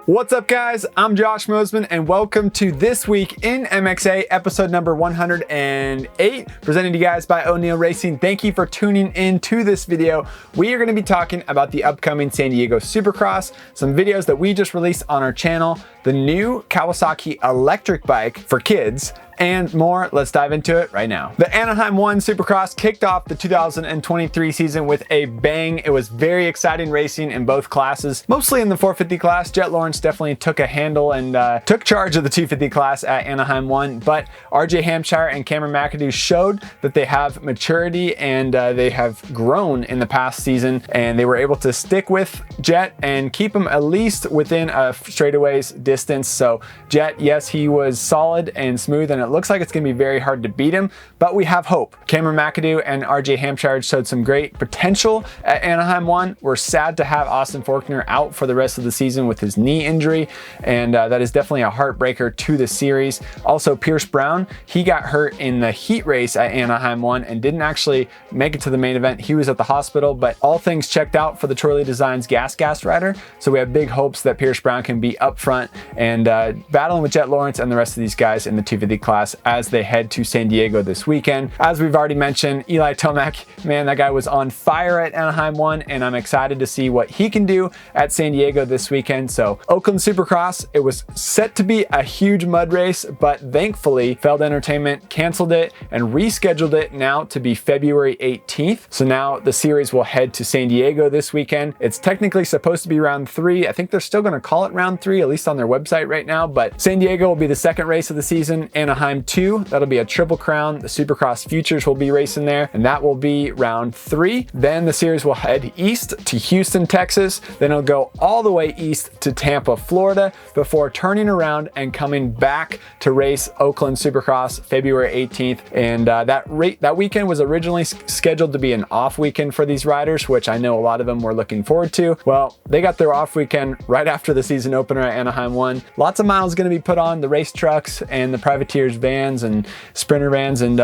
What's up, guys? I'm Josh Mosiman, and welcome to This Week in MXA, episode number 108, presented to you guys by O'Neill Racing. Thank you for tuning in to this video. We are going to be talking about the upcoming San Diego Supercross, some videos that we just released on our channel, the new Kawasaki electric bike for kids, and more. Let's dive into it right now. The Anaheim 1 Supercross kicked off the 2023 season with a bang. It was very exciting racing in both classes, mostly in the 450 class. Jett Lawrence definitely took a handle and took charge of the 250 class at Anaheim 1, but RJ Hampshire and Cameron McAdoo showed that they have maturity and they have grown in the past season, and they were able to stick with Jett and keep him at least within a straightaways distance. So Jett, yes, he was solid and smooth, and it looks like it's going to be very hard to beat him, but we have hope. Cameron McAdoo and RJ Hampshire showed some great potential at Anaheim 1. We're sad to have Austin Forkner out for the rest of the season with his knee injury, and that is definitely a heartbreaker to the series. Also, Pierce Brown, he got hurt in the heat race at Anaheim 1 and didn't actually make it to the main event. He was at the hospital, but all things checked out for the Troy Designs Gas rider, so we have big hopes that Pierce Brown can be up front and battling with Jett Lawrence and the rest of these guys in the 250 class as they head to San Diego this weekend. As we've already mentioned, Eli Tomac, man, that guy was on fire at Anaheim 1, and I'm excited to see what he can do at San Diego this weekend. So Oakland Supercross, it was set to be a huge mud race, but thankfully Feld Entertainment canceled it and rescheduled it now to be February 18th. So now the series will head to San Diego this weekend. It's technically supposed to be round 3. I think they're still going to call it round 3, at least on their website right now, but San Diego will be the second race of the season. Anaheim 2, that'll be a triple crown. The Supercross Futures will be racing there, and that will be round 3. Then the series will head east to Houston, Texas. Then it'll go all the way east to Tampa, Florida, before turning around and coming back to race Oakland Supercross February 18th. And that weekend was originally scheduled to be an off weekend for these riders, which I know a lot of them were looking forward to. Well, they got their off weekend right after the season opener at Anaheim 1. Lots of miles going to be put on the race trucks and the privateers vans and sprinter vans and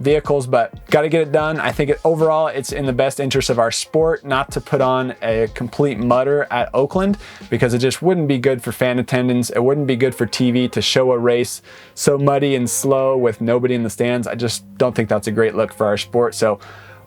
vehicles, but got to get it done. I think overall it's in the best interest of our sport not to put on a complete mutter at Oakland, because it just wouldn't be good for fan attendance. It wouldn't be good for TV to show a race so muddy and slow with nobody in the stands. I just don't think that's a great look for our sport. So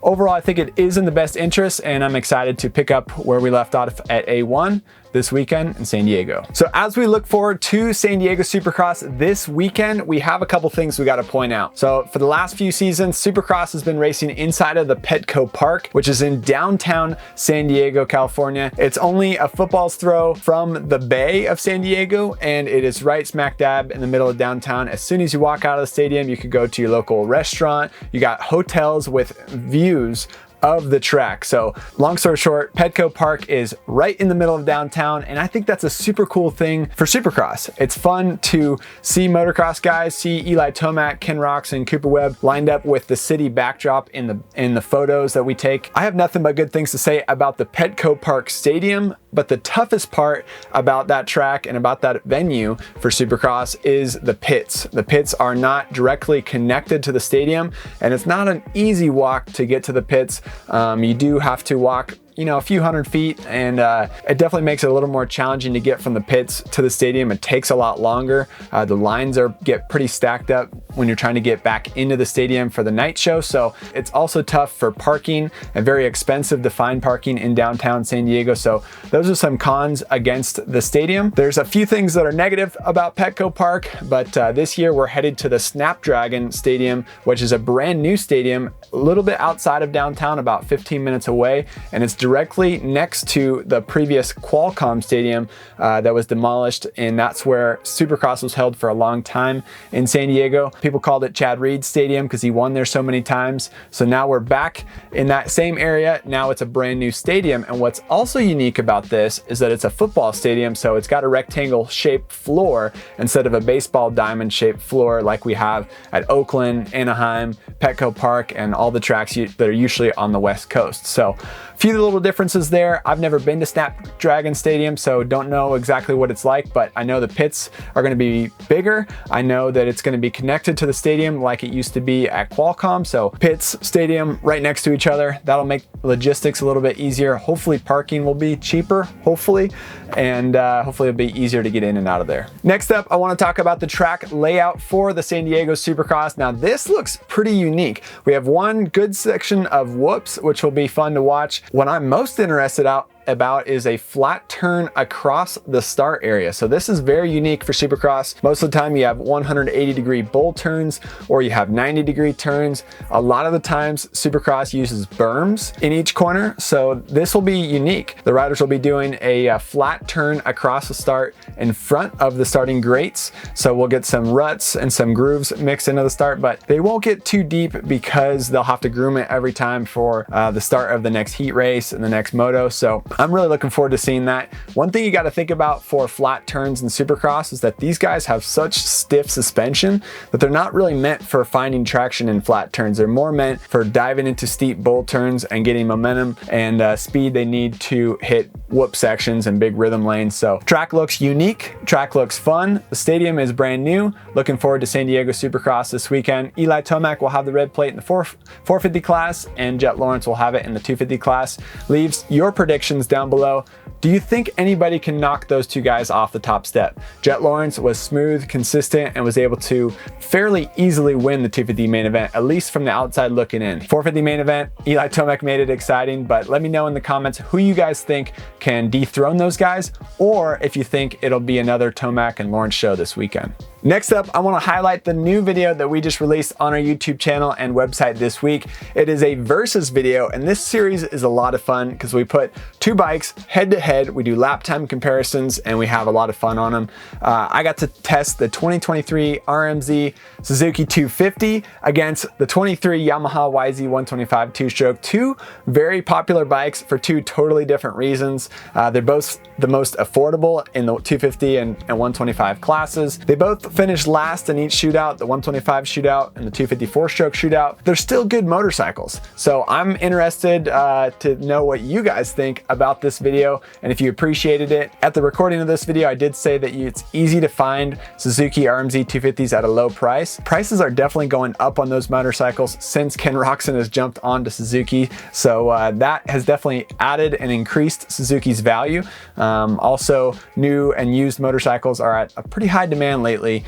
overall, I think it is in the best interest, and I'm excited to pick up where we left off at A1 this weekend in San Diego. So as we look forward to San Diego Supercross this weekend, we have a couple things we got to point out. So for the last few seasons, Supercross has been racing inside of the Petco Park, which is in downtown San Diego, California. It's only a football's throw from the Bay of San Diego, and it is right smack dab in the middle of downtown. As soon as you walk out of the stadium, you could go to your local restaurant. You got hotels with views of the track. So long story short, Petco Park is right in the middle of downtown, and I think that's a super cool thing for Supercross. It's fun to see motocross guys, see Eli Tomac, Ken Roczen, Cooper Webb lined up with the city backdrop in the photos that we take. I have nothing but good things to say about the Petco Park Stadium, but the toughest part about that track and about that venue for Supercross is the pits. The pits are not directly connected to the stadium, and it's not an easy walk to get to the pits. You do have to walk a few hundred feet, and it definitely makes it a little more challenging to get from the pits to the stadium. It takes a lot longer. The lines get pretty stacked up when you're trying to get back into the stadium for the night show. So it's also tough for parking and very expensive to find parking in downtown San Diego. So those are some cons against the stadium. There's a few things that are negative about Petco Park, but this year we're headed to the SnapDragon Stadium, which is a brand new stadium, a little bit outside of downtown, about 15 minutes away, and it's directly next to the previous Qualcomm Stadium that was demolished, and that's where Supercross was held for a long time in San Diego. People called it Chad Reed Stadium because he won there so many times. So now we're back in that same area. Now it's a brand new stadium, and what's also unique about this is that it's a football stadium, so it's got a rectangle shaped floor instead of a baseball diamond shaped floor like we have at Oakland, Anaheim, Petco Park, and all the tracks that are usually on the West Coast. So a few little little differences there. I've never been to SnapDragon Stadium, so don't know exactly what it's like, but I know the pits are going to be bigger. I know that it's going to be connected to the stadium like it used to be at Qualcomm. So pits, stadium right next to each other. That'll make logistics a little bit easier. Hopefully parking will be cheaper, hopefully, and hopefully it'll be easier to get in and out of there. Next up, I want to talk about the track layout for the San Diego Supercross. Now this looks pretty unique. We have one good section of whoops, which will be fun to watch. What I'm most interested about is a flat turn across the start area. So this is very unique for Supercross. Most of the time you have 180-degree bull turns or you have 90-degree turns. A lot of the times Supercross uses berms in each corner, so this will be unique. The riders will be doing a flat turn across the start in front of the starting grates, so we'll get some ruts and some grooves mixed into the start, but they won't get too deep because they'll have to groom it every time for the start of the next heat race and the next moto. So I'm really looking forward to seeing that. One thing you got to think about for flat turns in Supercross is that these guys have such stiff suspension that they're not really meant for finding traction in flat turns. They're more meant for diving into steep bull turns and getting momentum and speed they need to hit whoop sections and big rhythm lanes. So track looks unique, track looks fun. The stadium is brand new. Looking forward to San Diego Supercross this weekend. Eli Tomac will have the red plate in the 450 class and Jett Lawrence will have it in the 250 class. Leaves your predictions down below. Do you think anybody can knock those two guys off the top step? Jett Lawrence was smooth, consistent, and was able to fairly easily win the 250 main event, at least from the outside looking in. 450 main event, Eli Tomac made it exciting, but let me know in the comments who you guys think can dethrone those guys, or if you think it'll be another Tomac and Lawrence show this weekend. Next up, I want to highlight the new video that we just released on our YouTube channel and website this week. It is a versus video, and this series is a lot of fun because we put two bikes head to head. We do lap time comparisons and we have a lot of fun on them. I got to test the 2023 RMZ Suzuki 250 against the 23 Yamaha YZ125 two-stroke. Two very popular bikes for two totally different reasons. They're both the most affordable in the 250 and 125 classes. They both finished last in each shootout, the 125 shootout and the 254 stroke shootout. They're still good motorcycles. So I'm interested to know what you guys think about this video and if you appreciated it. At the recording of this video, I did say that it's easy to find Suzuki RMZ 250s at a low price. Prices are definitely going up on those motorcycles since Ken Roczen has jumped onto Suzuki. So that has definitely added and increased Suzuki's value. Also, new and used motorcycles are at a pretty high demand lately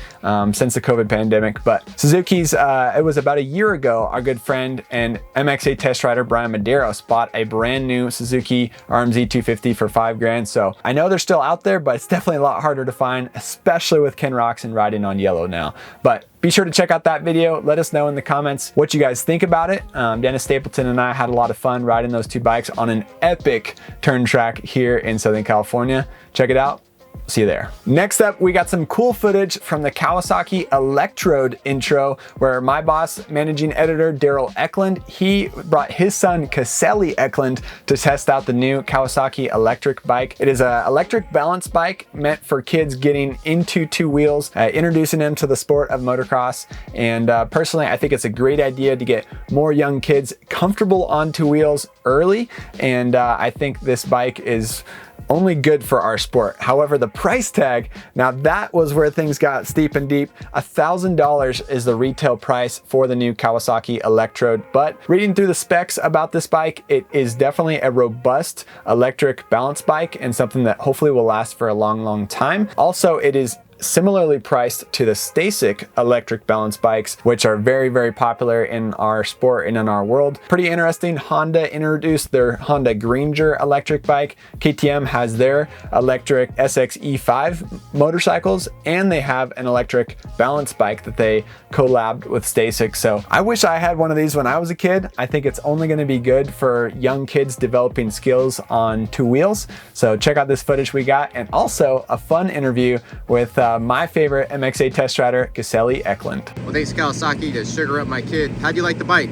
since the COVID pandemic. But Suzuki's, it was about a year ago, our good friend and MXA test rider Brian Medeiros bought a brand new Suzuki RMZ 250 for $5,000. So I know they're still out there, but it's definitely a lot harder to find, especially with Ken Roczen riding on yellow now. But be sure to check out that video. Let us know in the comments what you guys think about it. Dennis Stapleton and I had a lot of fun riding those two bikes on an epic turn track here in Southern California. Check it out. See you there. Next up, we got some cool footage from the Kawasaki Elektrode intro where my boss, managing editor Daryl Eklund, he brought his son Kasseli Eklund to test out the new Kawasaki electric bike. It is an electric balance bike meant for kids getting into two wheels, introducing them to the sport of motocross. And personally, I think it's a great idea to get more young kids comfortable on two wheels early. And I think this bike is only good for our sport. However, the price tag, now that was where things got steep and deep. $1,000 is the retail price for the new Kawasaki Elektrode. But reading through the specs about this bike, it is definitely a robust electric balance bike and something that hopefully will last for a long, long time. Also, it is similarly priced to the Stasic electric balance bikes, which are very, very popular in our sport and in our world. Pretty interesting. Honda introduced their Honda Granger electric bike. KTM has their electric SXE5 motorcycles, and they have an electric balance bike that they collabed with Stasic. So I wish I had one of these when I was a kid. I think it's only going to be good for young kids developing skills on two wheels. So check out this footage we got, and also a fun interview with my favorite MXA test rider, Kasseli Eklund. Well, thanks Kawasaki to sugar up my kid. How'd you like the bike?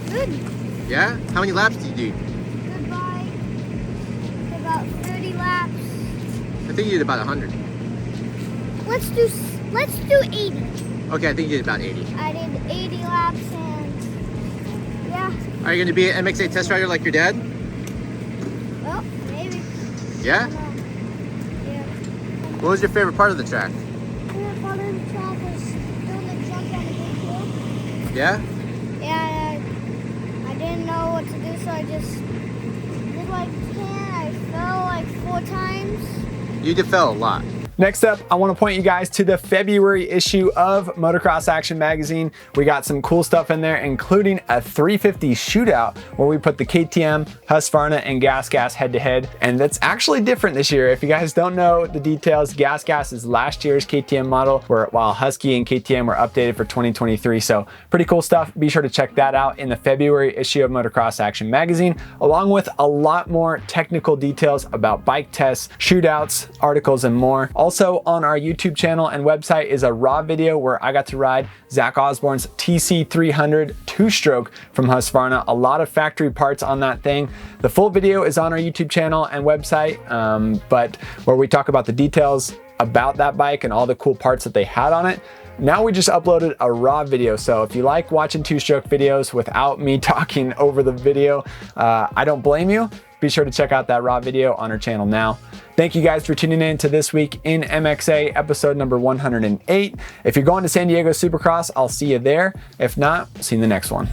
Good. Yeah? How many laps did you do? Good bike. About 30 laps. I think you did about 100. Let's do 80. Okay, I think you did about 80. I did 80 laps and yeah. Are you going to be an MXA test rider like your dad? Yeah? Yeah. What was your favorite part of the track? Favorite part of the track was doing the jump on the big hill. Yeah? Yeah, I didn't know what to do, so I just did like 10. I fell like 4 times. You did fell a lot. Next up, I want to point you guys to the February issue of Motocross Action Magazine. We got some cool stuff in there, including a 350 shootout where we put the KTM, Husqvarna, and Gas Gas head to head. And that's actually different this year. If you guys don't know the details, Gas Gas is last year's KTM model, while Husky and KTM were updated for 2023. So pretty cool stuff. Be sure to check that out in the February issue of Motocross Action Magazine, along with a lot more technical details about bike tests, shootouts, articles, and more. Also on our YouTube channel and website is a raw video where I got to ride Zach Osborne's TC300 two-stroke from Husqvarna. A lot of factory parts on that thing. The full video is on our YouTube channel and website, but where we talk about the details about that bike and all the cool parts that they had on it. Now we just uploaded a raw video, so if you like watching two-stroke videos without me talking over the video, I don't blame you. Be sure to check out that raw video on our channel now. Thank you guys for tuning in to This Week in MXA, episode number 108. If you're going to San Diego Supercross, I'll see you there. If not, see you in the next one.